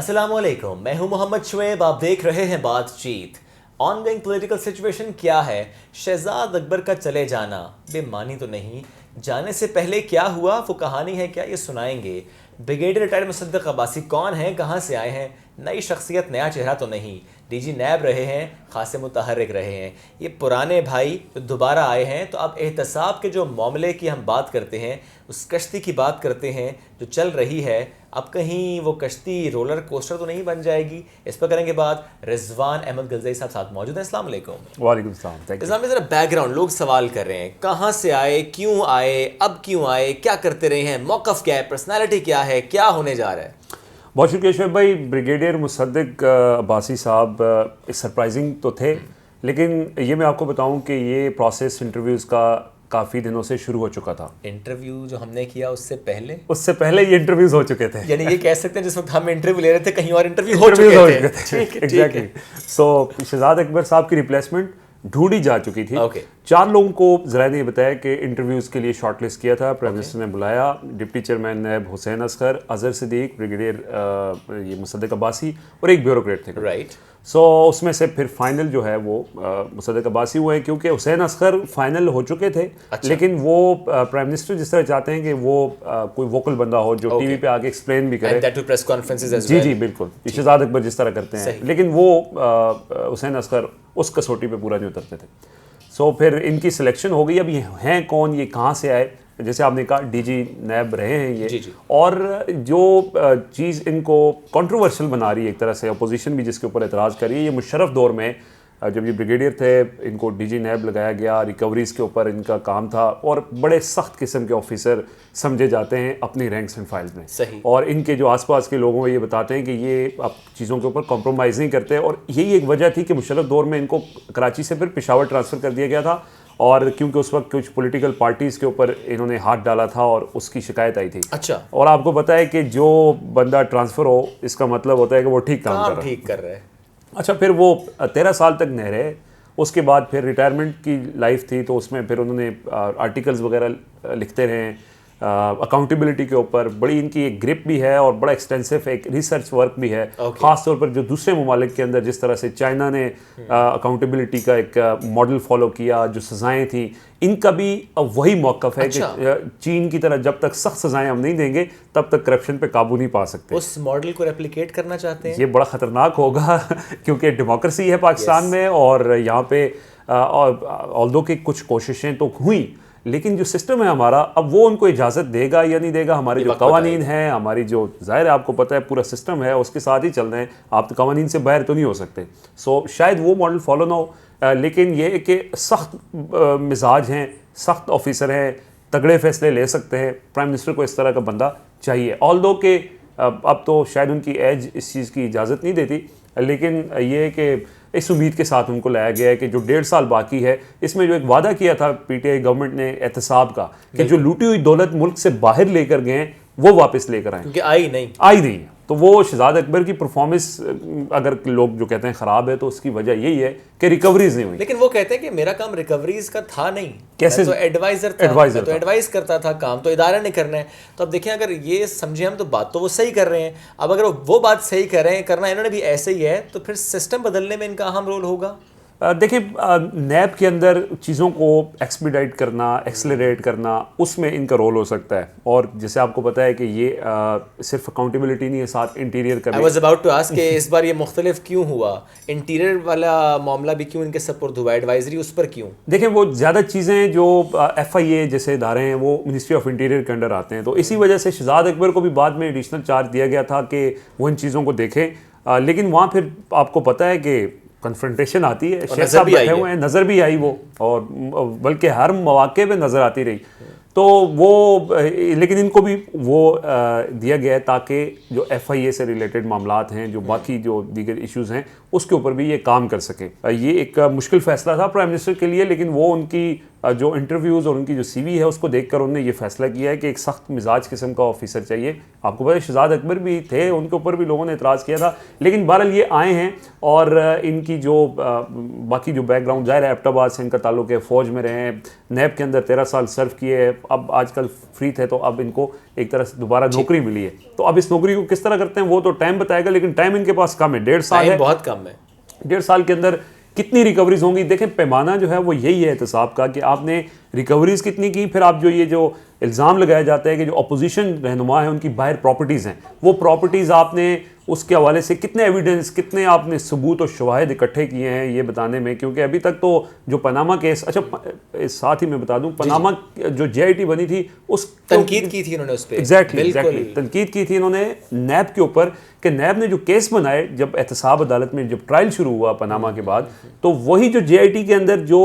अस्सलामुअलैकुम, मैं हूं मोहम्मद शुएब। आप देख रहे हैं बातचीत। ऑनगोइंग पॉलिटिकल सिचुएशन क्या है? शहजाद अकबर का चले जाना बेमानी तो नहीं, जाने से पहले क्या हुआ वो कहानी है क्या, ये सुनाएंगे। ब्रिगेडियर रिटायर्ड मुसद्दिक अब्बासी कौन है, कहाँ से आए हैं? नई शख्सियत, नया चेहरा तो नहीं। डीजी नैब रहे हैं, खासे मुतहर्रिक रहे हैं। ये पुराने भाई जो दोबारा आए हैं, तो अब एहतसाब के जो मामले की हम बात करते हैं, उस कश्ती की बात करते हैं जो चल रही है। अब कहीं वो कश्ती रोलर कोस्टर तो नहीं बन जाएगी? इस पर करेंगे बात। रिजवान अहमद गलज़ई साहब साथ मौजूद हैं। अस्सलाम वालेकुम। वालेकुम सलाम। रिजवान में ज़रा बैकग्राउंड, लोग सवाल कर रहे हैं, कहाँ से आए, क्यों आए, अब क्यों आए, क्या करते रहे हैं, मौक़िफ़ क्या है, पर्सनैलिटी क्या है, क्या होने जा रहा है? बहुत शुक्रिया शुएब भाई। ब्रिगेडियर मुसद्दिक अब्बासी साहब सरप्राइजिंग तो थे, लेकिन ये मैं आपको बताऊं कि ये प्रोसेस इंटरव्यूज़ का काफ़ी दिनों से शुरू हो चुका था। इंटरव्यू जो हमने किया उससे पहले ये इंटरव्यूज़ हो चुके थे। यानी ये कह सकते हैं जिस वक्त हम इंटरव्यू ले रहे थे कहीं और इंटरव्यू हो चुके थे। एग्जैक्टली। सो शहजाद अकबर साहब की रिप्लेसमेंट ढूंढी जा चुकी थी। Okay. 4 लोगों को ज़राए ने बताया कि इंटरव्यूज़ के लिए शॉर्टलिस्ट किया था। प्राइम मिनिस्टर ने बुलाया। डिप्टी चेयरमैन नैब हुसैन असगर, अजहर सिद्दीक, ब्रिगेडियर ये मुसद्दिक अब्बासी और एक ब्यूरोक्रेट थे। राइट। सो उसमें से फिर फाइनल जो है वो मुसद्दिक अब्बासी हुए, क्योंकि हुसैन असगर फाइनल हो चुके थे। अच्छा। लेकिन वो प्राइम मिनिस्टर जिस तरह चाहते हैं कि वो कोई वोकल बंदा हो जो टीवी पे आके एक्सप्लेन भी करे। प्रेस कॉन्फ्रेंसेस एज जी वेल। जी बिल्कुल, शहजाद अकबर जिस तरह करते हैं, लेकिन वो हुसैन असगर उस कसौटी पे पूरा नहीं उतरते थे। सो फिर इनकी सिलेक्शन हो गई। अब ये हैं कौन, ये कहाँ से आए? जैसे आपने कहा डीजी नैब रहे हैं ये। जी जी। और जो चीज़ इनको कंट्रोवर्शियल बना रही है एक तरह से, अपोजिशन भी जिसके ऊपर एतराज़ कर रही है, ये मुशर्रफ दौर में जब ये ब्रिगेडियर थे इनको डीजी नैब लगाया गया, रिकवरीज़ के ऊपर इनका काम था और बड़े सख्त किस्म के ऑफिसर समझे जाते हैं अपनी रैंक्स एंड फाइल्स में। सही। और इनके जो आसपास के लोगों को ये बताते हैं कि ये अब चीज़ों के ऊपर कॉम्प्रोमाइज़ नहीं करते। और यही एक वजह थी कि मुशर्रफ दौर में इनको कराची से फिर पेशावर ट्रांसफ़र कर दिया गया था, और क्योंकि उस वक्त कुछ पॉलिटिकल पार्टीज़ के ऊपर इन्होंने हाथ डाला था और उसकी शिकायत आई थी। अच्छा। और आपको पता है कि जो बंदा ट्रांसफ़र हो, इसका मतलब होता है कि वो ठीक काम कर रहा है। अच्छा, फिर वो 13 साल तक नहीं रहे। उसके बाद फिर रिटायरमेंट की लाइफ थी, तो उसमें फिर उन्होंने आर्टिकल्स वगैरह लिखते रहे अकाउंटेबिलिटी के ऊपर। बड़ी इनकी एक ग्रिप भी है और बड़ा एक्सटेंसिव एक रिसर्च वर्क भी है। ख़ास तौर पर जो दूसरे ममालिक के अंदर जिस तरह से चाइना ने अकाउंटेबिलिटी का एक मॉडल फॉलो किया, जो सज़ाएँ थी, इनका भी वही मौक़िफ़ है कि चीन की तरह जब तक सख्त सज़ाएँ हम नहीं देंगे तब तक करप्शन पे काबू नहीं पा सकते। उस मॉडल को रेप्लिकेट करना चाहते हैं। ये बड़ा ख़तरनाक होगा क्योंकि डेमोक्रेसी है पाकिस्तान में, और यहाँ पे ऑल्दो की कुछ कोशिशें तो हुई, लेकिन जो सिस्टम है हमारा, अब वो उनको इजाज़त देगा या नहीं देगा। हमारे जो कवानीन हैं, हमारी जो ज़ाहिर है आपको पता है पूरा सिस्टम है, उसके साथ ही चल रहे हैं। आप तो कवानीन से बाहर तो नहीं हो सकते। सो शायद वो मॉडल फॉलो ना हो, लेकिन ये कि सख्त मिजाज हैं, सख्त ऑफिसर हैं, तगड़े फैसले ले सकते हैं। प्राइम मिनिस्टर को इस तरह का बंदा चाहिए। ऑल्दो के अब तो शायद उनकी एज इस चीज़ की इजाज़त नहीं देती, लेकिन ये कि इस उम्मीद के साथ उनको लाया गया है कि जो 1.5 साल बाकी है, इसमें जो एक वादा किया था पीटीआई गवर्नमेंट ने एहतसाब का कि जो लूटी हुई दौलत मुल्क से बाहर लेकर गए हैं वो वापस लेकर आए, क्योंकि आई नहीं। तो वो शहजाद अकबर की परफॉर्मेंस, अगर लोग जो कहते हैं ख़राब है, तो उसकी वजह यही है कि रिकवरीज नहीं हुई। लेकिन वो कहते हैं कि मेरा काम रिकवरीज का था नहीं, कैसे? तो एडवाइजर था, एडवाइस करता था, काम तो इदारा ने करना है। तो अब देखिए, अगर ये समझे हम, तो बात तो वो सही कर रहे हैं। अब अगर वो बात सही कर रहे हैं, करना इन्होंने भी ऐसे ही है, तो फिर सिस्टम बदलने में इनका अहम रोल होगा। देखिए, नैब के अंदर चीज़ों को एक्सपीडाइट करना, एक्सेलरेट करना, उसमें इनका रोल हो सकता है। और जैसे आपको पता है कि ये सिर्फ अकाउंटेबिलिटी नहीं है, साथ इंटीरियर का भी। I was about to ask कि इस बार ये मुख्तलिफ क्यों हुआ, इंटीरियर वाला मामला भी क्यों इनके सपुर्द हुआ, एडवाइजरी उस पर क्यों? देखिए, वो ज़्यादा चीज़ें जो FIA जैसे इदारे हैं वो मिनिस्ट्री ऑफ इंटीरियर के अंडर आते हैं, तो इसी वजह से शहजाद अकबर को भी बाद में एडिशनल चार्ज दिया गया था कि वो इन चीज़ों को देखें। लेकिन वहाँ फिर आपको पता है कि कन्फ्रंटेशन आती है, शेख साहब बैठे हुए हैं, नज़र भी आई वो, और बल्कि हर मौके पे नज़र आती रही। तो वो लेकिन इनको भी वो दिया गया है ताकि जो FIA से रिलेटेड मामलात हैं, जो बाकी जो दीगर इश्यूज़ हैं, उसके ऊपर भी ये काम कर सकें। ये एक मुश्किल फ़ैसला था प्राइम मिनिस्टर के लिए, लेकिन वो उनकी जो इंटरव्यूज़ और उनकी जो सीवी है उसको देखकर उन्होंने ये फैसला किया है कि एक सख्त मिजाज किस्म का ऑफिसर चाहिए। आपको पता है शहजाद अकबर भी थे, उनके ऊपर भी लोगों ने एतराज़ किया था, लेकिन बहरहाल ये आए हैं और इनकी जो बाकी जो बैकग्राउंड ज़ाहिर है एबटाबाद से इनका ताल्लुक है, फ़ौज में रहे हैं, नैब के अंदर 13 साल सर्व किए, अब आजकल फ्री थे तो अब इनको एक तरह से दोबारा नौकरी मिली है। तो अब इस नौकरी को किस तरह करते हैं वो तो टाइम बताएगा, लेकिन टाइम इनके पास कम है, 1.5 साल है, बहुत कम है। 1.5 साल के अंदर कितनी रिकवरीज होंगी? देखें पैमाना जो है वो यही है एहतसाब का कि आपने रिकवरीज कितनी की, फिर आप जो ये जो इल्ज़ाम लगाया जाता है कि जो अपोजिशन रहनुमा है उनकी बाहर प्रॉपर्टीज़ हैं, वो प्रॉपर्टीज़ आपने उसके हवाले से कितने एविडेंस, कितने आपने सबूत और शवाहिद इकट्ठे किए हैं ये बताने में, क्योंकि अभी तक तो जो पनामा केस, अच्छा साथ ही मैं बता दूं पनामा जो JIT बनी थी उस तनकीद की थी उन्होंने उस पर, एग्जैक्टली तनकीद की थी इन्होंने नैब के ऊपर कि नैब ने जो केस बनाए जब एहतसाब अदालत में जब ट्रायल शुरू हुआ पनामा के बाद, तो वही जो JIT के अंदर जो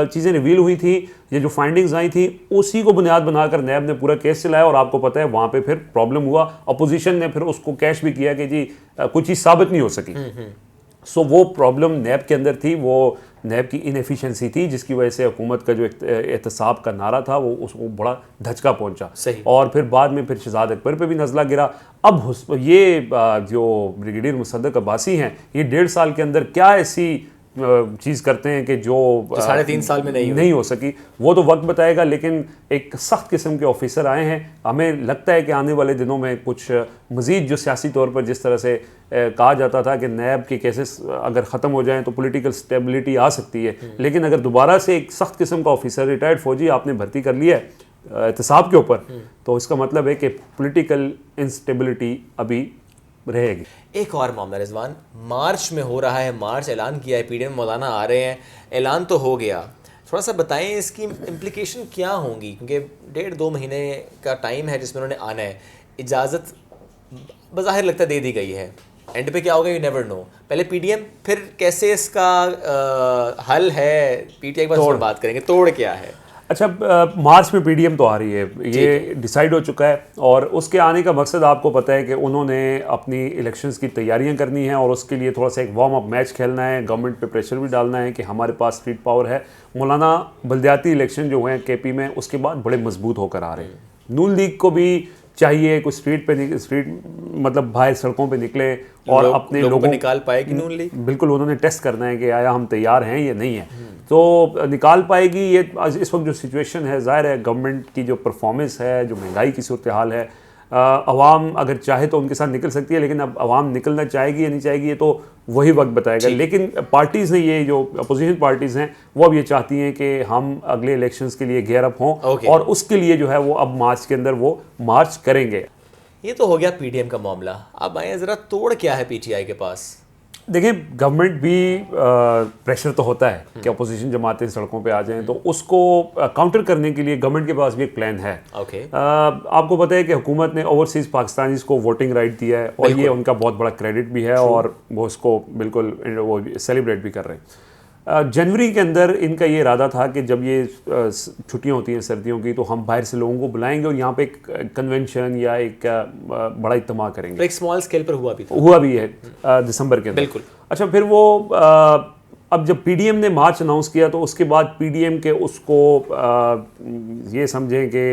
चीज़ें रिवील हुई थी, ये जो फाइंडिंग्स आई थी, उसी को बुनियाद बनाकर नैब ने पूरा केस चलाया और आपको पता है वहाँ पे फिर प्रॉब्लम हुआ, अपोजिशन ने फिर उसको कैश भी किया कि जी कुछ चीज़ साबित नहीं हो सकी। सो वो प्रॉब्लम नैब के अंदर थी, वो नैब की इनएफिशिएंसी थी जिसकी वजह से हुकूमत का जो एहतसाब का नारा था वो उसको बड़ा धचका पहुंचा। और फिर बाद में फिर शहजाद अकबर पे भी नज़ला गिरा। अब ये जो ब्रिगेडियर मुसद्दक अब्बासी हैं ये 1.5 साल के अंदर क्या ऐसी चीज़ करते हैं कि जो 3.5 साल में नहीं हो सकी, वो तो वक्त बताएगा, लेकिन एक सख्त किस्म के ऑफिसर आए हैं। हमें लगता है कि आने वाले दिनों में कुछ मज़ीद जो सियासी तौर पर जिस तरह से कहा जाता था कि नैब के केसेस अगर ख़त्म हो जाएं तो पॉलिटिकल स्टेबिलिटी आ सकती है, लेकिन अगर दोबारा से एक सख्त किस्म का ऑफिसर रिटायर्ड फौजी आपने भर्ती कर लिया है एहतसाब के ऊपर, तो इसका मतलब है कि पॉलिटिकल इंस्टेबिलिटी अभी रहेगी। एक और मामला रिजवान, मार्च में हो रहा है, मार्च ऐलान किया है, PDM मौलाना आ रहे हैं, ऐलान तो हो गया, थोड़ा सा बताएं इसकी इम्प्लिकेशन क्या होंगी, क्योंकि 1.5-2 महीने का टाइम है जिसमें उन्होंने आना है, इजाज़त बज़ाहिर लगता दे दी गई है, एंड पे क्या होगा यू नेवर नो। पहले PDM, फिर कैसे इसका हल है, PTI के बाद बात करेंगे, तोड़ क्या है। अच्छा, मार्च में PDM तो आ रही है, ये डिसाइड हो चुका है, और उसके आने का मकसद आपको पता है कि उन्होंने अपनी इलेक्शंस की तैयारियां करनी है और उसके लिए थोड़ा सा एक वार्म अप मैच खेलना है, गवर्नमेंट पे प्रेशर भी डालना है कि हमारे पास स्ट्रीट पावर है। मौलाना बल्दियाती इलेक्शन जो हैं KP में उसके बाद बड़े मजबूत होकर आ रहे हैं। नून लीग को भी चाहिए कुछ स्ट्रीट मतलब बाहर सड़कों पे निकले और अपने लोगों को निकाल पाएगी नून लीग। बिल्कुल, उन्होंने टेस्ट करना है कि आया हम तैयार हैं या नहीं है, तो निकाल पाएगी। ये इस वक्त जो सिचुएशन है, जाहिर है गवर्नमेंट की जो परफॉर्मेंस है, जो महंगाई की सूरत हाल है, अवाम अगर चाहे तो उनके साथ निकल सकती है, लेकिन अब अवाम निकलना चाहेगी या नहीं चाहेगी ये तो वही वक्त बताएगा। लेकिन पार्टीज़ ने, ये जो अपोजिशन पार्टीज़ हैं वो अब ये चाहती हैं कि हम अगले इलेक्शंस के लिए गेयर अप हों, और उसके लिए जो है वो अब मार्च के अंदर वो मार्च करेंगे। ये तो हो गया PDM का मामला। अब आए ज़रा तोड़ क्या है PTI के पास। देखिए, गवर्नमेंट भी प्रेशर तो होता है कि अपोजिशन जमातें सड़कों पे आ जाएं, तो उसको काउंटर करने के लिए गवर्नमेंट के पास भी एक प्लान है। आपको पता है कि हुकूमत ने ओवरसीज़ पाकिस्तानीज को वोटिंग राइट दिया है और ये उनका बहुत बड़ा क्रेडिट भी है और वो उसको बिल्कुल वो सेलिब्रेट भी कर रहे हैं। जनवरी के अंदर इनका ये इरादा था कि जब ये छुट्टियां होती हैं सर्दियों की, तो हम बाहर से लोगों को बुलाएंगे और यहाँ पे एक कन्वेंशन या एक बड़ा इज्तिमा करेंगे। तो एक स्मॉल स्केल पर हुआ भी है दिसंबर के अंदर। बिल्कुल। अच्छा, फिर वो अब जब PDM ने मार्च अनाउंस किया तो उसके बाद PDM के उसको ये समझें कि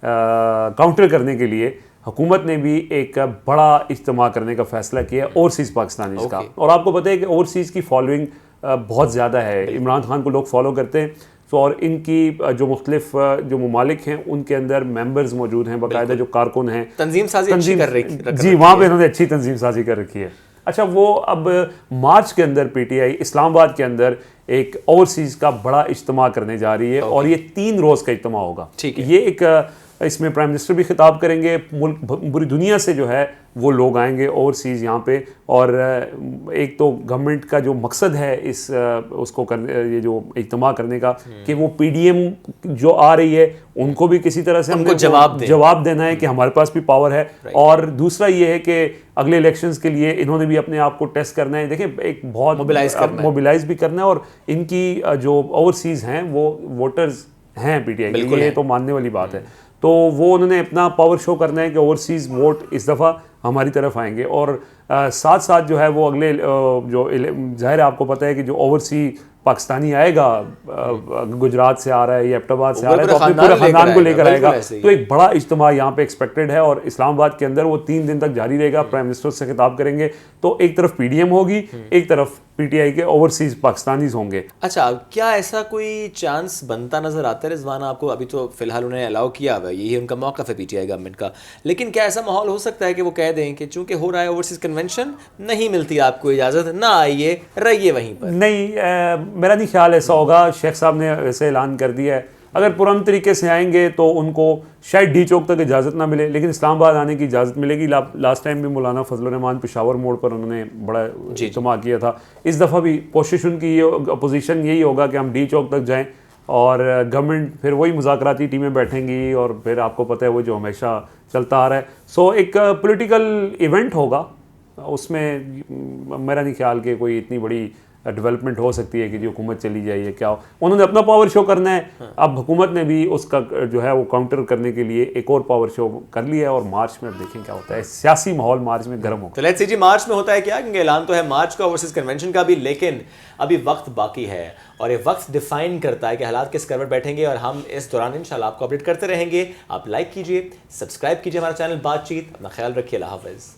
काउंटर करने के लिए हुकूमत ने भी एक बड़ा इज्तिमा करने का फैसला किया ओवरसीज़ पाकिस्तानीज़ का। और आपको पता है कि ओवरसीज़ की फॉलोइंग बहुत ज़्यादा है, इमरान खान को लोग फॉलो करते हैं, तो और इनकी जो मुख्तलिफ जो ममालिक हैं उनके अंदर मेंबर्स मौजूद हैं, बाकायदा जो कारकुन हैं, तंजीम साजी कर रही है। जी, वहाँ पे इन्होंने अच्छी तंजीम साजी कर रखी है। अच्छा, वो अब मार्च के अंदर PTI इस्लामाबाद के अंदर एक ओवरसीज़ का बड़ा इज्तिमा करने जा रही है और ये 3 रोज़ का इज्तिमा होगा। ये एक इसमें प्राइम मिनिस्टर भी खिताब करेंगे, मुल्क पूरी दुनिया से जो है वो लोग आएंगे ओवरसीज़ यहाँ पे, और एक तो गवर्नमेंट का जो मकसद है इस उसको ये जो इज्तिमा करने का कि वो PDM जो आ रही है उनको भी किसी तरह से हमको जवाब देना है कि हमारे पास भी पावर है, और दूसरा ये है कि अगले इलेक्शंस के लिए इन्होंने भी अपने आप को टेस्ट करना है। देखिए, एक बहुत मोबिलाइज भी करना है, और इनकी जो ओवरसीज़ हैं वो वोटर्स हैं PTI के लिए, तो मानने वाली बात है। तो वो उन्होंने अपना पावर शो करना है कि ओवरसीज़ वोट इस दफ़ा हमारी तरफ आएंगे, और साथ साथ जो है वो अगले जो जाहिर है आपको पता है कि जो ओवरसी पाकिस्तानी आएगा, गुजरात से आ रहा है या एबटाबाद से आ रहा है, तो अपने पूरे खानदान को लेकर आएगा। तो एक बड़ा इज्तिमा यहाँ पे एक्सपेक्टेड है और इस्लामाबाद के अंदर वो 3 दिन तक जारी रहेगा। प्राइम मिनिस्टर से खिताब करेंगे तो एक तरफ पीडीएम होगी, एक तरफ पीटीआई के ओवरसीज पाकिस्तानीज होंगे। अच्छा, क्या ऐसा कोई चांस बनता नजर आता है रिजवान आपको? अभी तो फिलहाल उन्हें अलाउ किया हुआ है, यही उनका मौका है पीटीआई गवर्नमेंट का, लेकिन क्या ऐसा माहौल हो सकता है कि वो कह दें कि चूंकि हो रहा है ओवरसीज कन्वेंशन, नहीं मिलती आपको इजाजत, ना आइए, रहिए वहीं पर? नहीं, मेरा नहीं ख्याल ऐसा होगा। शेख साहब ने वैसे ऐलान कर दिया है, अगर पुराने तरीके से आएंगे तो उनको शायद डी चौक तक इजाज़त ना मिले, लेकिन इस्लामाबाद आने की इजाज़त मिलेगी। लास्ट टाइम भी मौलाना फजलुर रहमान पेशावर मोड़ पर उन्होंने बड़ा इज्तिमा किया था। इस दफ़ा भी कोशिश उनकी अपोजिशन यही होगा कि हम डी चौक तक जाएं और गवर्नमेंट फिर वही मुज़ाकराती टीमें बैठेंगी और फिर आपको पता है वो जो हमेशा चलता आ रहा है। सो एक पॉलिटिकल इवेंट होगा, उसमें मेरा नहीं ख्याल कि कोई इतनी बड़ी डेवलपमेंट हो सकती है कि जो हुकूमत चली जाए या क्या हो। उन्होंने अपना पावर शो करना है, अब हुकूमत ने भी उसका जो है वो काउंटर करने के लिए एक और पावर शो कर लिया है और मार्च में अब देखें क्या होता है। सियासी माहौल मार्च में गर्म होगा। तो लेट्स सी जी मार्च में होता है क्या, क्योंकि ऐलान तो है मार्च का ओवरसीज कन्वेंशन का भी, लेकिन अभी वक्त बाकी है और ये वक्त डिफाइन करता है कि हालात किस करवट बैठेंगे और हम इस दौरान इंशाल्लाह आपको अपडेट करते रहेंगे। आप लाइक कीजिए, सब्सक्राइब कीजिए हमारा चैनल बातचीत। अपना ख्याल रखिए, अल्लाह हाफ़िज़।